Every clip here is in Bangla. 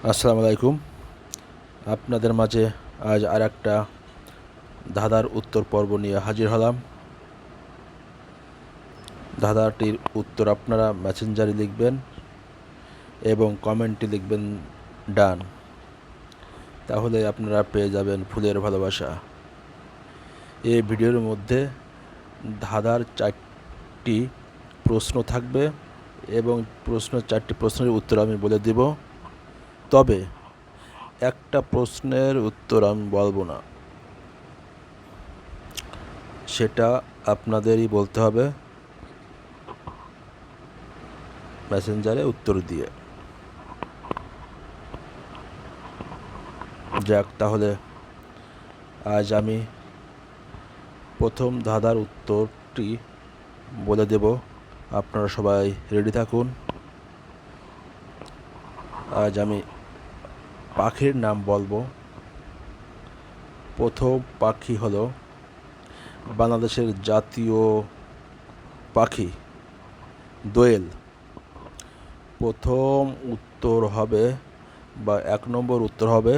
আসসালামু আলাইকুম। আপনাদের মাঝে আজ আর একটা ধাঁধার উত্তর পর্ব নিয়ে হাজির হলাম। ধাঁধাটির উত্তর আপনারা মেসেঞ্জারে লিখবেন এবং কমেন্টে লিখবেন ডান। তাহলে আপনারা পেয়ে যাবেন ফুলের ভালোবাসা। এই ভিডিওর মধ্যে ধাঁধার 4টি প্রশ্ন থাকবে এবং 4টি প্রশ্নের উত্তর আমি বলে দেব। তবে একটা প্রশ্নের উত্তর আমি বলবো না, সেটা আপনাদেরই বলতে হবে মেসেঞ্জারে উত্তর দিয়ে। যাক, তাহলে আজ আমি প্রথম ধাঁধার উত্তরটি বলে দেব। আপনারা সবাই রেডি থাকুন। আজ আমি পাখির নাম বলবো। প্রথম পাখি হলো বাংলাদেশের জাতীয় পাখি দোয়েল। প্রথম উত্তর হবে বা 1 নম্বর উত্তর হবে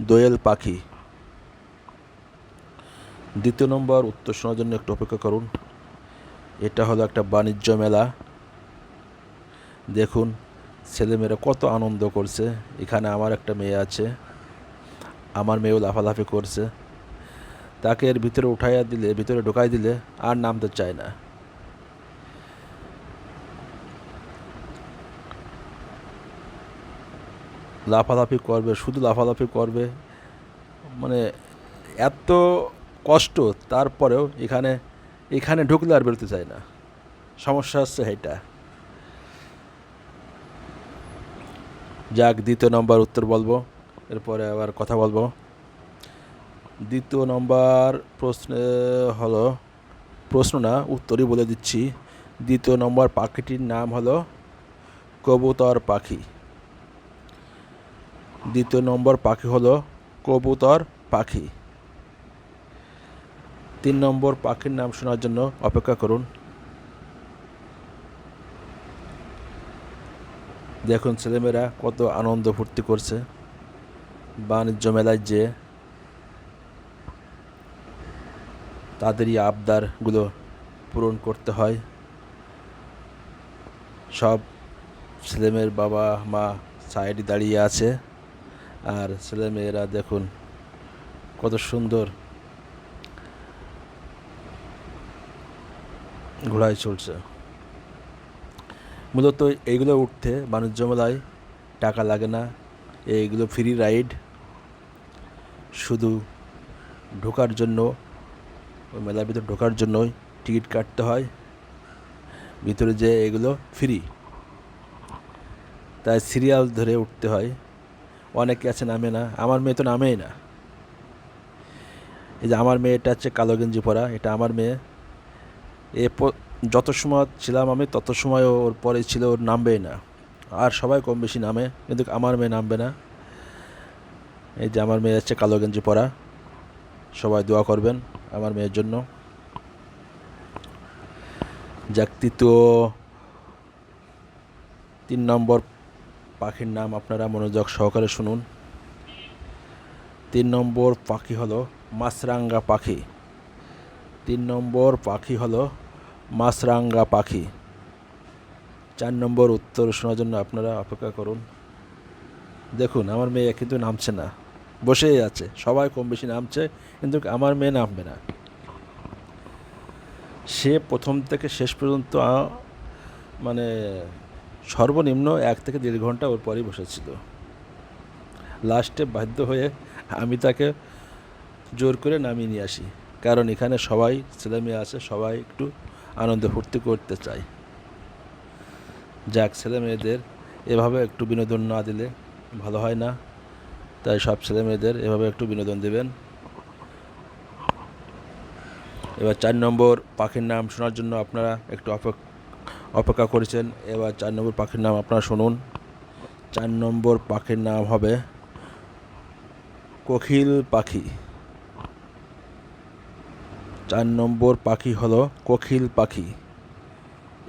দোয়েল পাখি। দ্বিতীয় নম্বর উত্তর শোনার জন্য একটু অপেক্ষা করুন। এটা হলো একটা বাণিজ্য মেলা। দেখুন ছেলেমেয়েরা কত আনন্দ করছে। এখানে আমার একটা মেয়ে আছে, আমার মেয়েও লাফালাফি করছে। তাকে এর ভিতরে ভিতরে ঢোকাই দিলে আর নামতে চায় না। লাফালাফি করবে, শুধু লাফালাফি করবে। মানে এত কষ্ট, তারপরেও এখানে ঢুকলে আর বেরোতে চায় না। সমস্যা হচ্ছে এটা। যাক, দ্বিতীয় নম্বর উত্তর বলবো, এরপরে আবার কথা বলবো। দ্বিতীয় নম্বর হলো প্রশ্ন না, উত্তরই বলে দিচ্ছি। দ্বিতীয় নম্বর পাখিটির নাম হলো কবুতর পাখি। দ্বিতীয় নম্বর পাখি হলো কবুতর পাখি। 3 নম্বর পাখির নাম শোনার জন্য অপেক্ষা করুন। দেখুন ছেলেমেয়েরা কত আনন্দ ফুর্তি করছে। বাণিজ্য মেলায় যে তাদেরই আবদারগুলো পূরণ করতে হয়। সব ছেলেমেয়ের বাবা মা সাইডে দাঁড়িয়ে আছে, আর ছেলেমেয়েরা দেখুন কত সুন্দর ঘোড়ায় চলছে। মূলত এইগুলো উঠতে বাণিজ্য মেলায় টাকা লাগে না। এইগুলো ফ্রি রাইড। শুধু ঢোকার জন্য, ওই মেলার ভিতরে ঢোকার জন্যই টিকিট কাটতে হয়। ভিতরে যে এগুলো ফ্রি, তাই সিরিয়াল ধরে উঠতে হয়। অনেকে আছে নামে না, আমার মেয়ে তো নামেই না। এই যে আমার মেয়েটা হচ্ছে কালো গেঞ্জি পরা, এটা আমার মেয়ে। যত সময় ছিলাম আমি তত সময় ওর পরে ছিল, ওর নামবেই না। আর সবাই কম বেশি নামে, কিন্তু আমার মেয়ে নামবে না। এই যে আমার মেয়ে হচ্ছে কালো গেঞ্জি পরা। সবাই দোয়া করবেন আমার মেয়ের জন্য। যাক, 3 নম্বর পাখির নাম আপনারা মনোযোগ সহকারে শুনুন। 3 নম্বর পাখি হলো মাছরাঙা পাখি। 3 নম্বর পাখি হলো মাছরাঙা পাখি। 4 নম্বর উত্তর শোনার জন্য আপনারা অপেক্ষা করুন। দেখুন আমার মেয়ে কিন্তু নামছে না, বসেই আছে। সবাই কম বেশি নামছে, কিন্তু আমার মেয়ে নামবে না। সে প্রথম থেকে শেষ পর্যন্ত মানে সর্বনিম্ন 1 থেকে 1.5 ঘন্টা ওর পরেই বসেছিল। লাস্টে বাধ্য হয়ে আমি তাকে জোর করে নামিয়ে নিয়ে আসি, কারণ এখানে সবাই ছেলেমেয়ে আছে, সবাই একটু আনন্দ ফুর্তি করতে চায়। যাক, ছেলেমেয়েদের এভাবে একটু বিনোদন না দিলে ভালো হয় না, তাই সব ছেলেমেয়েদের এভাবে একটু বিনোদন দেবেন। এবার 4 নম্বর পাখির নাম শোনার জন্য আপনারা একটু অপেক্ষা করেছেন। এবার 4 নম্বর পাখির নাম আপনারা শুনুন। 4 নম্বর পাখির নাম হবে কোকিল পাখি। 4 নম্বর পাখি হলো কোকিল পাখি।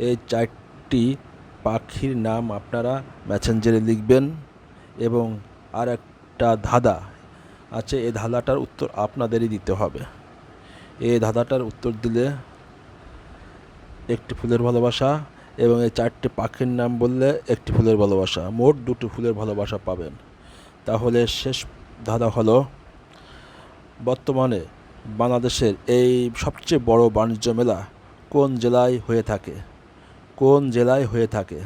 এই 4টি পাখির নাম আপনারা মেসেঞ্জারে লিখবেন এবং আর একটা ধাঁধা আছে, এই ধাঁধাটার উত্তর আপনাদেরই দিতে হবে। এই ধাঁধাটার উত্তর দিলে একটি ফুলের ভালোবাসা এবং এই 4টি পাখির নাম বললে একটি ফুলের ভালোবাসা, মোট 2টি ফুলের ভালোবাসা পাবেন। তাহলে শেষ ধাঁধা হলো, বর্তমানে বাংলাদেশের এই সবচেয়ে বড় বাণিজ্য মেলা কোন জেলায় হয়ে থাকে? কোন জেলায় হয়ে থাকে?